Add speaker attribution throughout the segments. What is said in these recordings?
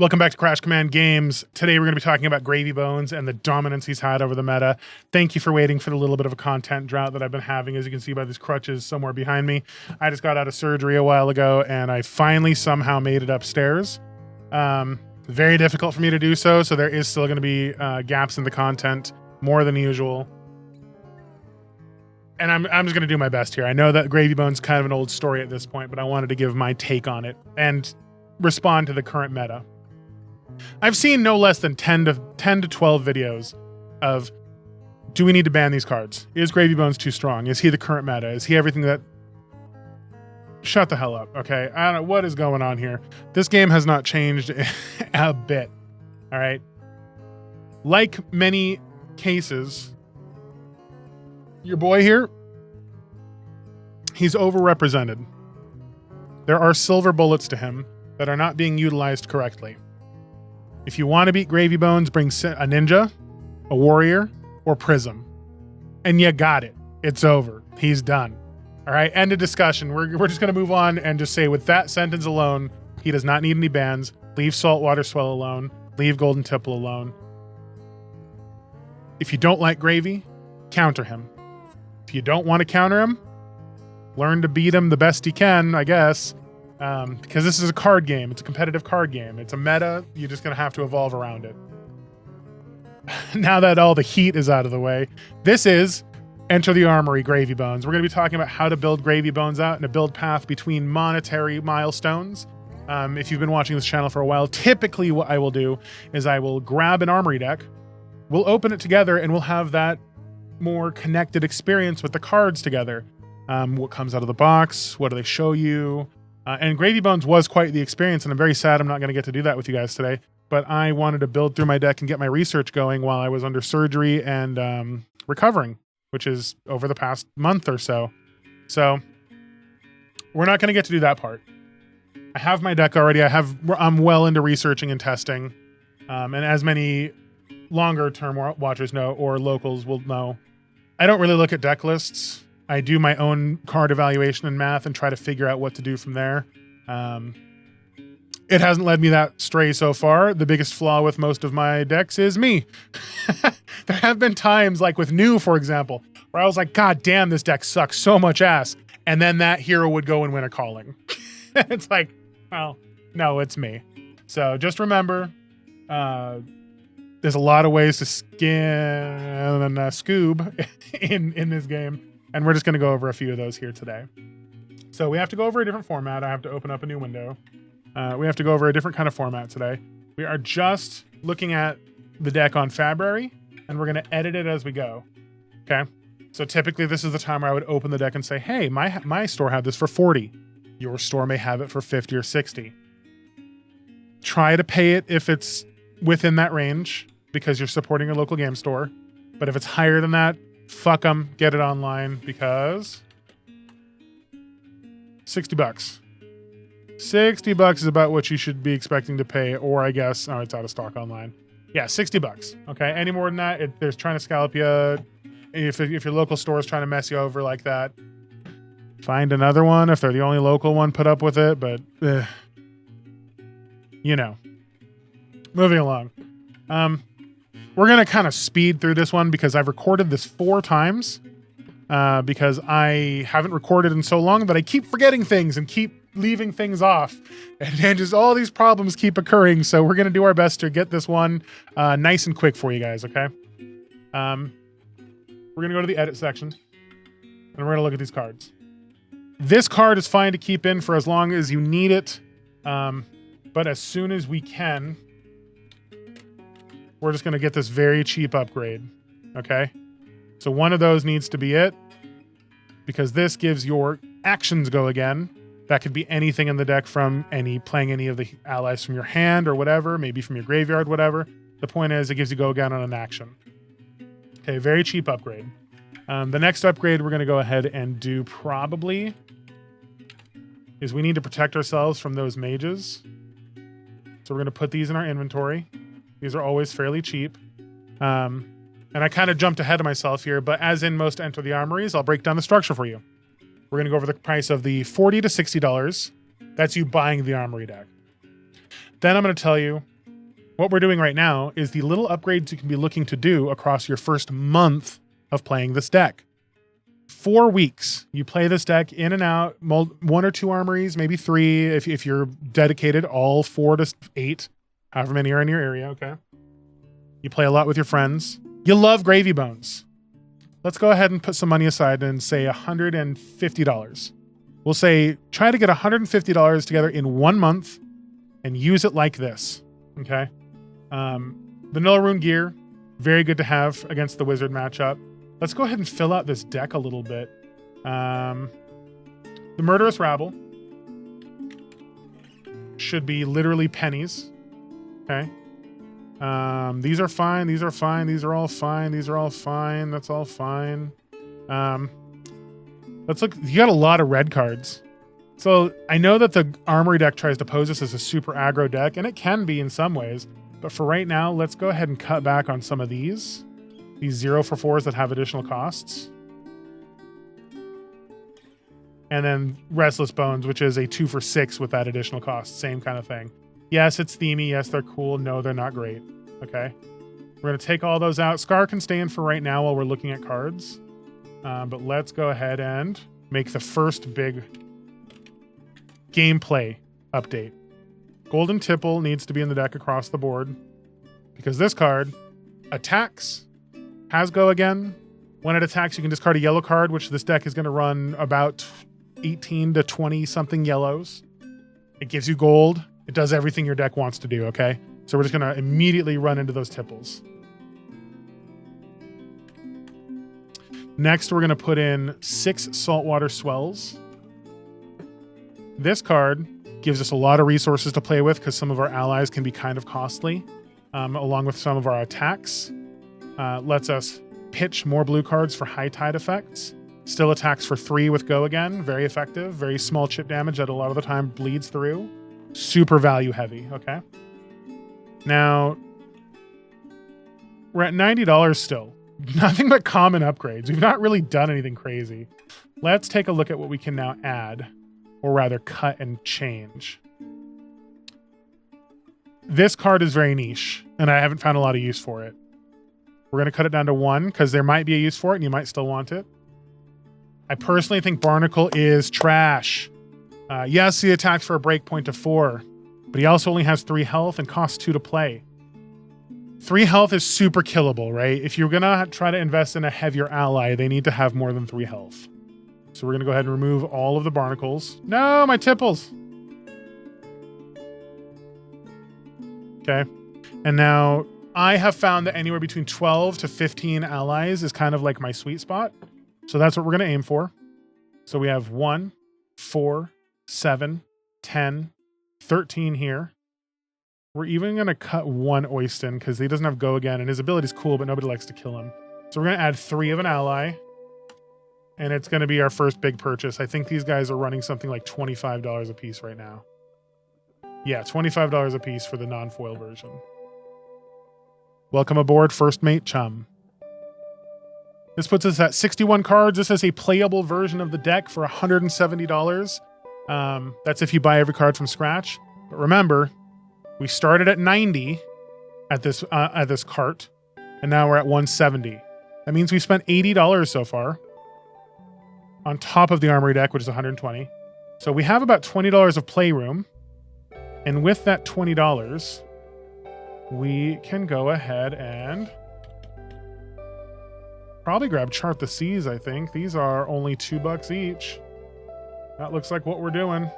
Speaker 1: Welcome back to Crash Command Games. Today we're going to be talking about Gravy Bones and the dominance he's had over the meta. Thank you for waiting for the little bit of a content drought that I've been having, as you can see by these crutches somewhere behind me. I just got out of surgery a while ago, and I finally somehow made it upstairs. Very difficult for me to do so there is still going to be gaps in the content, more than usual. And I'm just going to do my best here. I know that Gravy Bones is kind of an old story at this point, but I wanted to give my take on it and respond to the current meta. I've seen no less than 10 to 12 videos of, do we need to ban these cards? Is Gravy Bones too strong? Is he the current meta? Is he everything that... Shut the hell up, okay? I don't know what is going on here. This game has not changed a bit, all right? Like many cases, your boy here, he's overrepresented. There are silver bullets to him that are not being utilized correctly. If you want to beat Gravy Bones, bring a ninja, a warrior, or Prism. And you got it. It's over. He's done. All right, end of discussion. We're just going to move on and just say with that sentence alone, he does not need any bans. Leave Saltwater Swell alone. Leave Golden Tipple alone. If you don't like Gravy, counter him. If you don't want to counter him, learn to beat him the best you can, I guess. Because this is a card game. It's a competitive card game. It's a meta. You're just going to have to evolve around it. Now that all the heat is out of the way, this is Enter the Armory Gravy Bones. We're going to be talking about how to build Gravy Bones out in a build path between monetary milestones. If you've been watching this channel for a while, typically what I will do is I will grab an Armory deck, we'll open it together, and we'll have that more connected experience with the cards together. What comes out of the box? What do they show you? And Gravy Bones was quite the experience, and I'm very sad I'm not going to get to do that with you guys today. But I wanted to build through my deck and get my research going while I was under surgery and recovering, which is over the past month or so. So we're not going to get to do that part. I have my deck already. I'm well into researching and testing. And as many longer-term watchers know, or locals will know, I don't really look at deck lists. I do my own card evaluation and math and try to figure out what to do from there. It hasn't led me that stray so far. The biggest flaw with most of my decks is me. There have been times, like with New, for example, where I was like, God damn, this deck sucks so much ass. And then that hero would go and win a calling. It's like, well, no, it's me. So just remember, there's a lot of ways to skin and scoob in this game. And we're just going to go over a few of those here today. So we have to go over a different format. I have to open up a new window. We have to go over a different kind of format today. We are just looking at the deck on Fabruary, and we're going to edit it as we go. Okay? So typically this is the time where I would open the deck and say, hey, my store had this for 40. Your store may have it for 50 or 60. Try to pay it if it's within that range, because you're supporting your local game store. But if it's higher than that, fuck them, get it online, because 60 bucks. 60 bucks is about what you should be expecting to pay, or I guess, oh, it's out of stock online. Yeah, 60 bucks. Okay, any more than that, there's trying to scalp you. If your local store is trying to mess you over like that, find another one if they're the only local one, put up with it, but you know. Moving along. We're going to kind of speed through this one because I've recorded this 4 times because I haven't recorded in so long that I keep forgetting things and keep leaving things off. And just all these problems keep occurring. So we're going to do our best to get this one nice and quick for you guys, okay? We're going to go to the edit section and we're going to look at these cards. This card is fine to keep in for as long as you need it. But as soon as we can, we're just going to get this very cheap upgrade, okay? So one of those needs to be it, because this gives your actions go again. That could be anything in the deck from playing any of the allies from your hand or whatever, maybe from your graveyard, whatever. The point is it gives you go again on an action. Okay, very cheap upgrade. The next upgrade we're going to go ahead and do probably is we need to protect ourselves from those mages. So we're going to put these in our inventory. These are always fairly cheap. And I kind of jumped ahead of myself here, but as in most Enter the Armories, I'll break down the structure for you. We're going to go over the price of the $40 to $60. That's you buying the Armory deck. Then I'm going to tell you what we're doing right now is the little upgrades you can be looking to do across your first month of playing this deck. 4 weeks. You play this deck in and out, 1 or 2 armories, maybe 3 if you're dedicated, all 4 to 8, however many are in your area, okay? You play a lot with your friends. You love Gravy Bones. Let's go ahead and put some money aside and say $150. We'll say try to get $150 together in 1 month and use it like this, okay? Vanilla Rune gear, very good to have against the Wizard matchup. Let's go ahead and fill out this deck a little bit. The Murderous Rabble should be literally pennies. Okay. These are fine. These are fine. These are all fine. These are all fine. That's all fine. Let's look. You got a lot of red cards. So I know that the Armory deck tries to pose this as a super aggro deck, and it can be in some ways. But for right now, let's go ahead and cut back on some of these 0 for 4s that have additional costs. And then Restless Bones, which is a 2 for 6 with that additional cost. Same kind of thing. Yes, it's themey. Yes, they're cool. No, they're not great. Okay. We're going to take all those out. Scar can stay in for right now while we're looking at cards. But let's go ahead and make the first big gameplay update. Golden Tipple needs to be in the deck across the board because this card attacks, has go again. When it attacks, you can discard a yellow card, which this deck is going to run about 18 to 20 something yellows. It gives you gold. It does everything your deck wants to do, okay? So we're just going to immediately run into those tipples. Next, we're going to put in 6 Saltwater Swells. This card gives us a lot of resources to play with because some of our allies can be kind of costly, along with some of our attacks. Lets us pitch more blue cards for high tide effects. Still attacks for 3 with go again. Very effective. Very small chip damage that a lot of the time bleeds through. Super value heavy, okay? Now, we're at $90 still. Nothing but common upgrades. We've not really done anything crazy. Let's take a look at what we can now add, or rather cut and change. This card is very niche, and I haven't found a lot of use for it. We're going to cut it down to 1 because there might be a use for it and you might still want it. I personally think Barnacle is trash. Yes, he attacks for a breakpoint of 4, but he also only has 3 health and costs 2 to play. 3 health is super killable, right? If you're going to try to invest in a heavier ally, they need to have more than 3 health. So we're going to go ahead and remove all of the Barnacles. No, my Tipples! Okay. And now I have found that anywhere between 12 to 15 allies is kind of like my sweet spot. So that's what we're going to aim for. So we have 1, 4, 7, 10, 13 here. We're even going to cut 1 Oyston because he doesn't have go again, and his ability's cool, but nobody likes to kill him. So we're going to add 3 of an ally, and it's going to be our first big purchase. I think these guys are running something like $25 a piece right now. Yeah, $25 a piece for the non-foil version. Welcome aboard, First Mate Chum. This puts us at 61 cards. This is a playable version of the deck for $170. That's if you buy every card from scratch. But remember, we started at 90 at this cart, and now we're at 170. That means we spent $80 so far on top of the Armory deck, which is 120. So we have about $20 of playroom, and with that $20, we can go ahead and probably grab Chart the Seas, I think. These are only $2 each. That looks like what we're doing.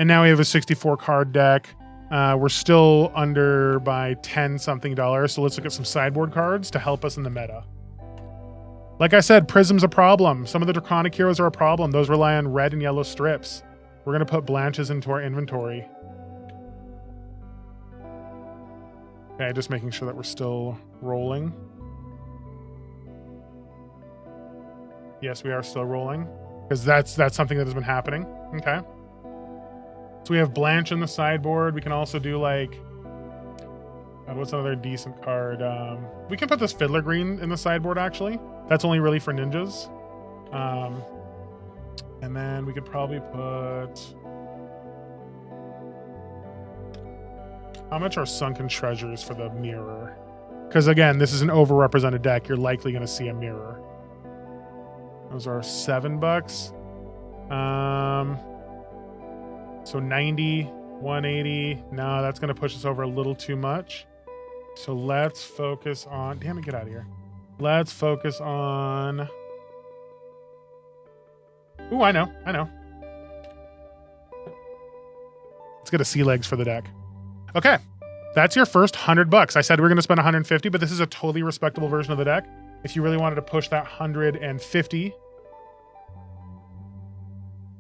Speaker 1: And now we have a 64 card deck. We're still under by 10 something dollars. So let's look at some sideboard cards to help us in the meta. Like I said, Prism's a problem. Some of the Draconic heroes are a problem. Those rely on red and yellow strips. We're going to put Blanches into our inventory. Okay, just making sure that we're still rolling. Yes, we are still rolling. Because that's something that has been happening. Okay. So we have Blanche in the sideboard. We can also do like What's another decent card? We can put this Fiddler Green in the sideboard, actually. That's only really for ninjas. And then we could probably put... How much are Sunken Treasures for the mirror? Because again, this is an overrepresented deck. You're likely going to see a mirror. Those are $7. So 90, 180. No, that's going to push us over a little too much. So let's focus on... Damn it, get out of here. Let's focus on... Ooh, I know. Let's get a sea legs for the deck. Okay. That's your first $100. I said we are going to spend 150, but this is a totally respectable version of the deck. If you really wanted to push that 150,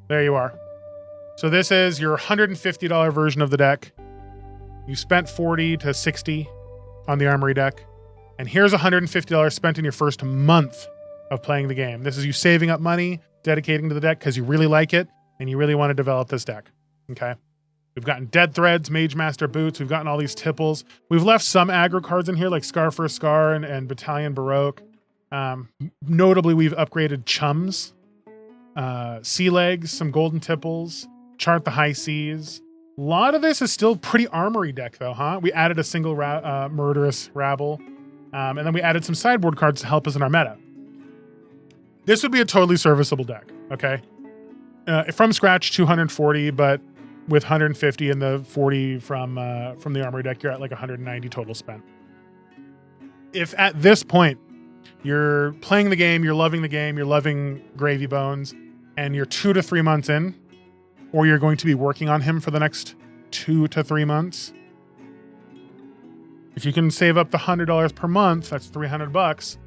Speaker 1: there you are. So this is your $150 version of the deck. You spent 40 to 60 on the Armory deck, and here's $150 spent in your first month of playing the game. This is you saving up money, dedicating to the deck because you really like it and you really want to develop this deck. Okay. We've gotten Dead Threads, Mage Master Boots. We've gotten all these tipples. We've left some aggro cards in here like Scar for Scar and Battalion Baroque. Notably, we've upgraded Chums, Sea Legs, some Golden Tipples, Chart the High Seas. A lot of this is still pretty Armory deck though, huh? We added a single Murderous Rabble. And then we added some sideboard cards to help us in our meta. This would be a totally serviceable deck, okay? From scratch, 240, but with 150 and the 40 from the Armory deck, you're at like 190 total spent. If at this point you're playing the game, you're loving the game, you're loving Gravy Bones, and you're 2 to 3 months in, or you're going to be working on him for the next 2 to 3 months, if you can save up the $100 per month, that's $300.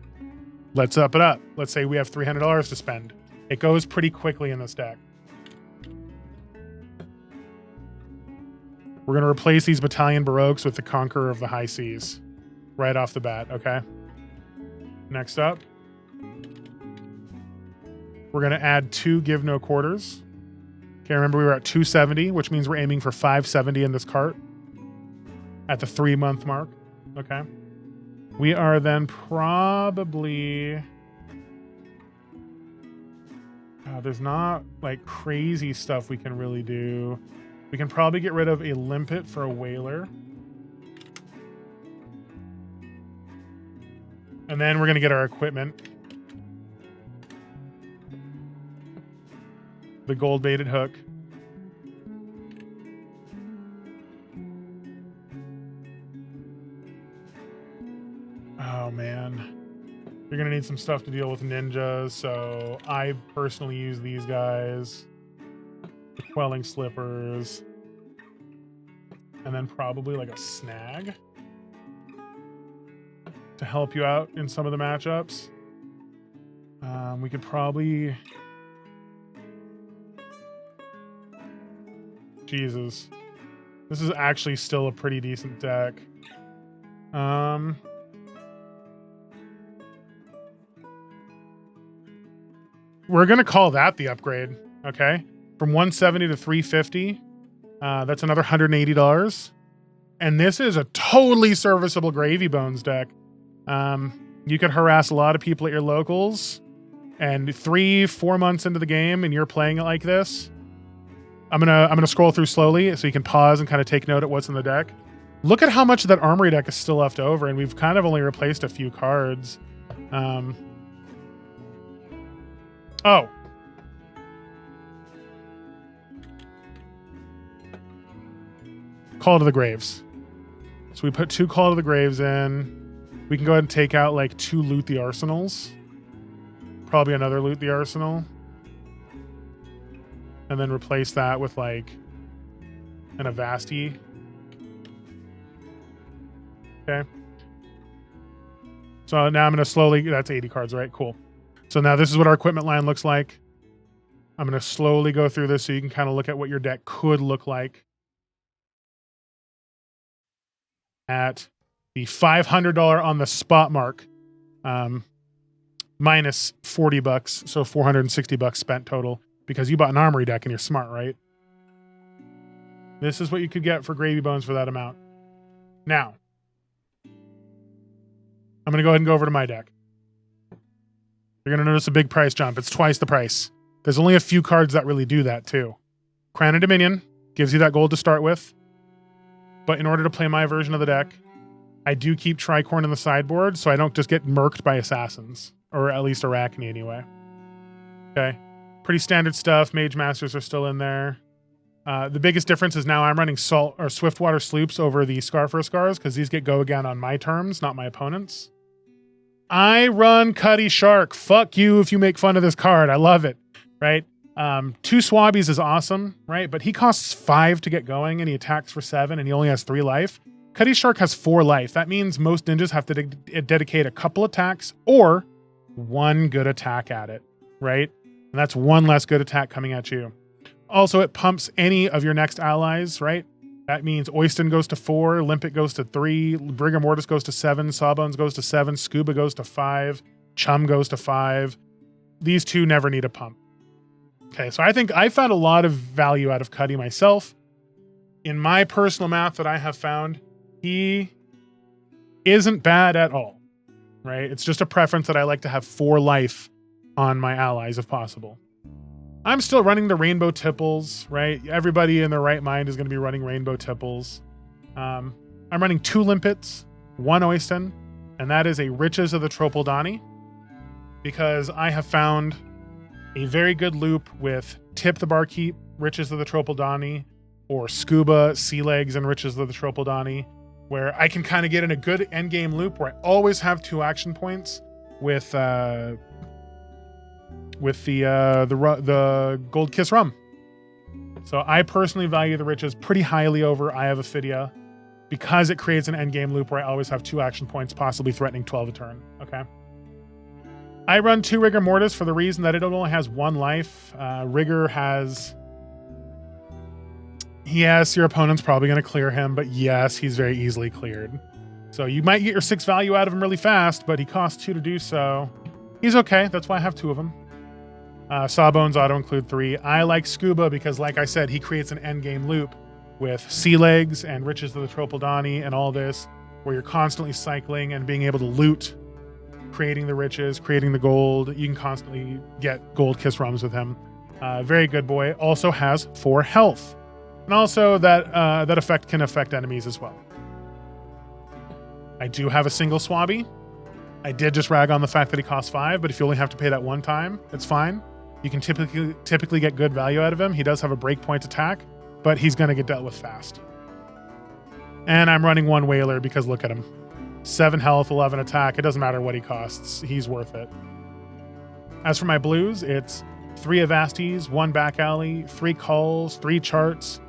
Speaker 1: Let's up it up. Let's say we have $300 to spend. It goes pretty quickly in this deck. We're going to replace these Battalion Baroques with the Conqueror of the High Seas right off the bat, okay? Next up, we're going to add 2 Give No Quarters. Okay, remember we were at 270, which means we're aiming for 570 in this cart at the 3-month mark, okay? We are then probably... there's not like crazy stuff we can really do. We can probably get rid of a Limpet for a Whaler. And then we're going to get our equipment. The gold-baited hook. Oh, man. You're going to need some stuff to deal with ninjas, so I personally use these guys. The Quelling Slippers. And then probably like a Snag to help you out in some of the matchups. We could probably... Jesus. This is actually still a pretty decent deck. We're going to call that the upgrade, okay? From 170 to 350. That's another $180. And this is a totally serviceable Gravy Bones deck. You could harass a lot of people at your locals, and 3-4 months into the game and you're playing it like this. I'm gonna scroll through slowly so you can pause and kind of take note at what's in the deck. Look at how much of that Armory deck is still left over, and we've kind of only replaced a few cards. Oh. Call to the Graves. So we put 2 Call to the Graves in. We can go ahead and take out like 2 Loot the Arsenals. Probably another Loot the Arsenal. And then replace that with like an Avasti. Okay. So now I'm going to slowly... That's 80 cards, right? Cool. So now this is what our equipment line looks like. I'm going to slowly go through this so you can kind of look at what your deck could look like at the $500 on the spot mark, minus $40, so $460 spent total, because you bought an Armory deck and you're smart, right? This is what you could get for Gravy Bones for that amount. Now, I'm going to go ahead and go over to my deck. You're going to notice a big price jump. It's twice the price. There's only a few cards that really do that too. Crown of Dominion gives you that gold to start with. But in order to play my version of the deck, I do keep Tricorn in the sideboard so I don't just get murked by assassins. Or at least Arachne anyway. Okay. Pretty standard stuff. Mage Masters are still in there. The biggest difference is now I'm running Salt or Swiftwater Sloops over the Scar for Scars because these get go again on my terms, not my opponents. I run Cuddy Shark. Fuck you if you make fun of this card. I love it, right? 2 Swabbies is awesome, right? But he costs 5 to get going and he attacks for 7 and he only has 3 life. Cuddy Shark has 4 life. That means most ninjas have to dedicate a couple attacks or 1 good attack at it, right? And that's 1 less good attack coming at you. Also, it pumps any of your next allies, right? That means Oyston goes to 4, Limpet goes to 3, Rigor Mortis goes to 7, Sawbones goes to 7, Scuba goes to 5, Chum goes to 5. These 2 never need a pump. Okay, so I think I found a lot of value out of Cuddy myself. In my personal math that I have found, he isn't bad at all, right? It's just a preference that I like to have 4 life on my allies if possible. I'm still running the Rainbow Tipples, right? Everybody in their right mind is going to be running Rainbow Tipples. I'm running 2 Limpets, 1 Oyston, and that is a Riches of the Tropeldani because I have found a very good loop with Tip the Barkeep, Riches of the Tropeldani, or Scuba, Sea Legs, and Riches of the Tropeldani, where I can kind of get in a good endgame loop where I always have 2 action points with the Gold Kiss Rum. So I personally value the Riches pretty highly over Eye of Ophidia because it creates an endgame loop where I always have 2 action points, possibly threatening 12 a turn. Okay. I run 2 Rigor Mortis for the reason that it only has 1 life. Rigor has... Yes, your opponent's probably going to clear him, but yes, he's very easily cleared. So you might get your 6 value out of him really fast, but he costs 2 to do so. He's okay. That's why I have 2 of them. Sawbones auto-include 3. I like Scuba because, like I said, he creates an endgame loop with Sea Legs and Riches of the Tropeldani and all this, where you're constantly cycling and being able to loot, creating the riches, creating the gold. You can constantly get Gold Kiss Rums with him. Very good boy. Also has 4 health. And also that effect can affect enemies as well. I do have a single Swabby. I did just rag on the fact that he costs 5, but if you only have to pay that 1 time, it's fine. You can typically get good value out of him. He does have a breakpoint attack, but he's going to get dealt with fast. And I'm running 1 Whaler because look at him. 7 health, 11 attack. It doesn't matter what he costs. He's worth it. As for my blues, it's 3 Avastis, 1 Back Alley, 3 Calls, 3 Charts.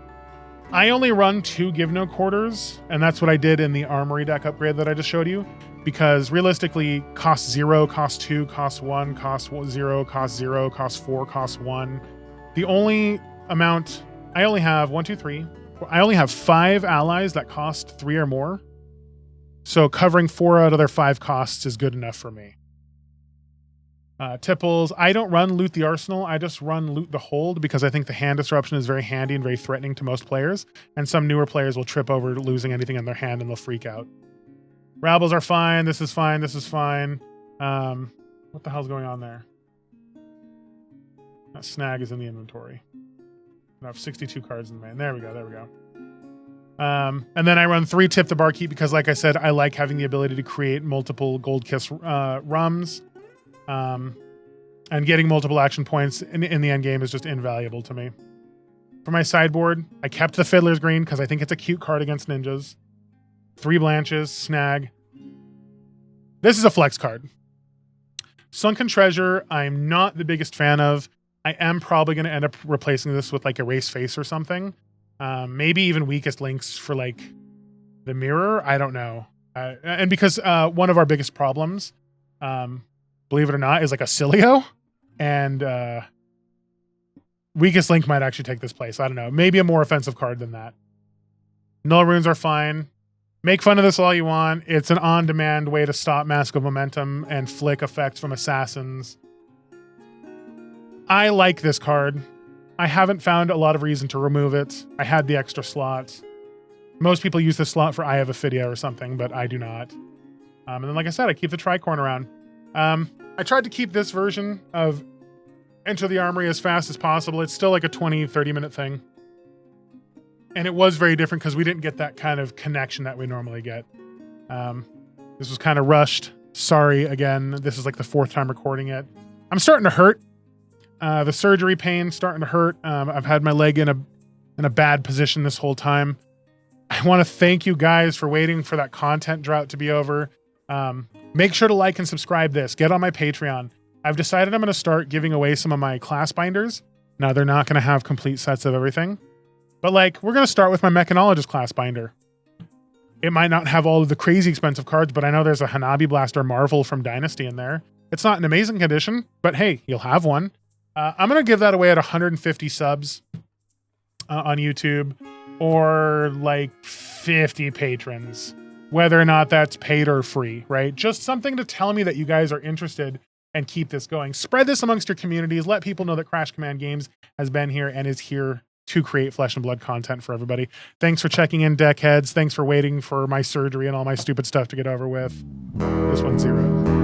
Speaker 1: I only run 2 Give No Quarters, and that's what I did in the Armory deck upgrade that I just showed you. Because realistically, cost 0, cost 2, cost 1, cost 0, cost 0, cost 4, cost 1. The only amount I only have 1, 2, 3. I only have 5 allies that cost 3 or more. So covering 4 out of their 5 costs is good enough for me. Tipples, I don't run Loot the Arsenal. I just run Loot the Hold because I think the hand disruption is very handy and very threatening to most players. And some newer players will trip over losing anything in their hand and they'll freak out. Rabbles are fine. This is fine. This is fine. What the hell's going on there? That snag is in the inventory. I have 62 cards in the main. There we go. There we go. And then I run 3 Tip the Barkeep because, like I said, I like having the ability to create multiple Gold Kiss Rums. And getting multiple action points in the end game is just invaluable to me. For my sideboard, I kept the Fiddler's Green because I think it's a cute card against ninjas. 3 Blanches, Snag. This is a flex card. Sunken Treasure, I'm not the biggest fan of. I am probably going to end up replacing this with like Erase Face or something. Maybe even Weakest Links for like the Mirror. I don't know. And because one of our biggest problems, believe it or not, is like a Cilio. And Weakest Link might actually take this place. I don't know. Maybe a more offensive card than that. Null Runes are fine. Make fun of this all you want. It's an on-demand way to stop Mask of Momentum and flick effects from assassins. I like this card. I haven't found a lot of reason to remove it. I had the extra slot. Most people use this slot for Eye of Ophidia or something, but I do not. And then, like I said, I keep the tricorn around. I tried to keep this version of Enter the Armory as fast as possible. It's still like a 20, 30-minute thing. And it was very different because we didn't get that kind of connection that we normally get. This was kind of rushed. Sorry, again. This is like the 4th time recording it. I'm starting to hurt. The surgery pain starting to hurt. I've had my leg in a bad position this whole time. I want to thank you guys for waiting for that content drought to be over. Make sure to like and subscribe this. Get on my Patreon. I've decided I'm going to start giving away some of my class binders. Now, they're not going to have complete sets of everything. But like, we're going to start with my Mechanologist class binder. It might not have all of the crazy expensive cards, but I know there's a Hanabi Blaster Marvel from Dynasty in there. It's not in amazing condition, but hey, you'll have one. I'm going to give that away at 150 subs on YouTube, or like 50 patrons, whether or not that's paid or free, right? Just something to tell me that you guys are interested and keep this going. Spread this amongst your communities. Let people know that Crash Command Games has been here and is here to create flesh and blood content for everybody. Thanks for checking in, deck heads. Thanks for waiting for my surgery and all my stupid stuff to get over with. This one's 0.